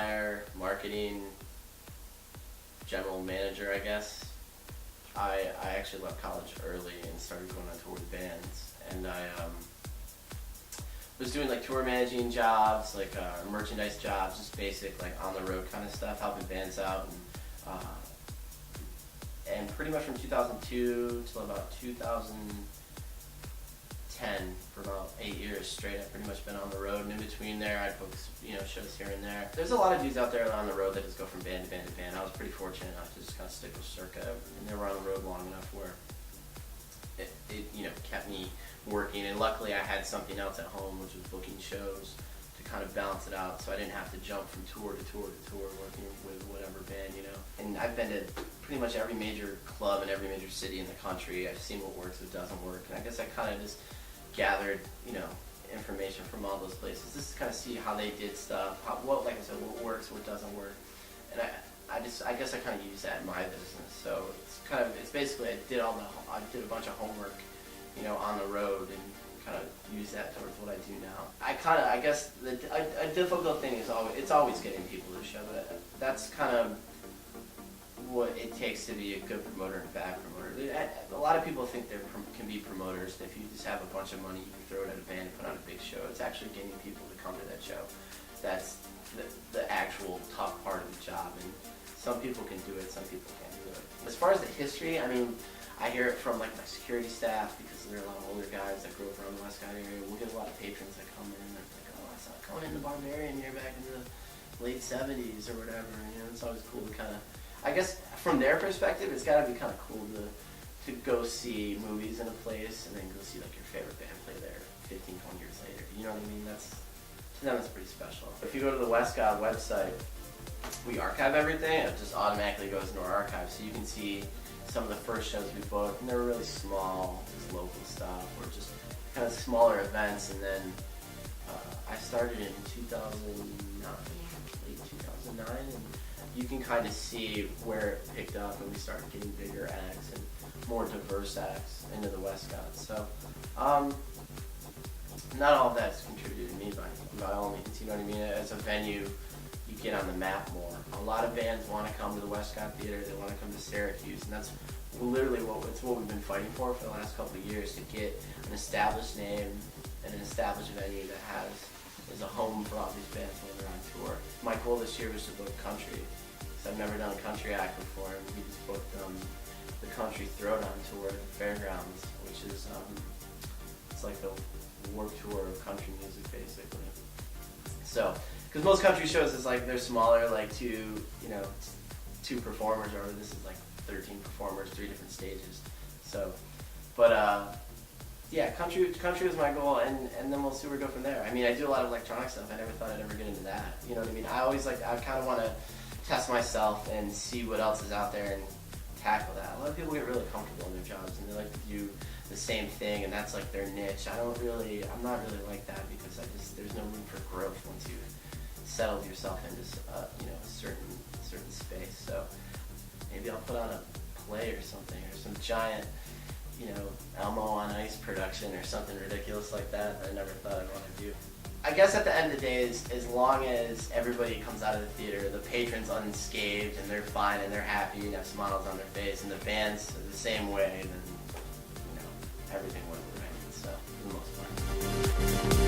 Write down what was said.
buyer, marketing, general manager, I guess. I actually left college early and started going on tour with bands, and I was doing like tour managing jobs, like merchandise jobs, just basic like on the road kind of stuff, helping bands out, and pretty much from 2002 till about 2010, for about 8 years straight, I've pretty much been on the road, and in between there I'd book shows here and there. There's a lot of dudes out there on the road that just go from band to band to band. I was pretty fortunate enough to just kind of stick with Circa, and they were on the road long enough where it kept me working, and luckily I had something else at home, which was booking shows to kind of balance it out, so I didn't have to jump from tour to tour to tour working with whatever band, And I've been to pretty much every major club in every major city in the country. I've seen what works, what doesn't work, and I guess I kind of just gathered, information from all those places just to kind of see how they did stuff, what works, what doesn't work, and I guess I kind of use that in my business. So it's basically I did a bunch of homework, on the road, and kind of use that towards what I do now. I guess a difficult thing is always getting people to show, but that's kind of what it takes to be a good promoter and bad promoter. A lot of people think they can be promoters. If you just have a bunch of money, you can throw it at a band and put on a big show. It's actually getting people to come to that show. That's the actual tough part of the job, and some people can do it, some people can't do it. As far as the history, I hear it from like my security staff, because there are a lot of older guys that grew up around the Westcott area. We'll get a lot of patrons that come in and they're like, oh, I saw coming into Barbarian here back in the late 70s or whatever. It's always cool to kind of, I guess from their perspective, it's got to be kind of cool to go see movies in a place and then go see like your favorite band play there 15, 20 years later. You know what I mean? To them it's pretty special. If you go to the Westcott website, we archive everything, and it just automatically goes into our archive, so you can see some of the first shows we booked, and they were really small, just local stuff, or just kind of smaller events. And then I started in 2009, late 2009, and you can kind of see where it picked up, and we started getting bigger acts and more diverse acts into the Westcott. So not all of that's contributed to me by all means, you know what I mean? As a venue, you get on the map more. A lot of bands want to come to the Westcott Theater, they want to come to Syracuse, and that's literally what we've been fighting for the last couple of years, to get an established name and an established venue that is a home for all these bands when they're on tour. My goal this year was to book country, because I've never done a country act before, and we just booked the Country Throwdown tour at the Fairgrounds, which is it's like the Warped Tour of country music, basically. So, because most country shows is like they're smaller, like two performers, or this is like 13 performers, 3 different stages. So, but yeah, country was my goal, and then we'll see where we go from there. I do a lot of electronic stuff. I never thought I'd ever get into that. You know what I mean? I kind of want to test myself and see what else is out there and tackle that. A lot of people get really comfortable in their jobs, and they like to do the same thing, and that's like their niche. I'm not really like that, because there's no room for growth once you've settled yourself into a certain space. So maybe I'll put on a play or something, or some giant Elmo on Ice production or something ridiculous like that I never thought I'd want to do. I guess at the end of the day, as long as everybody comes out of the theater, the patrons unscathed, and they're fine and they're happy and have smiles on their face, and the band's the same way, then everything went right. So for the most part.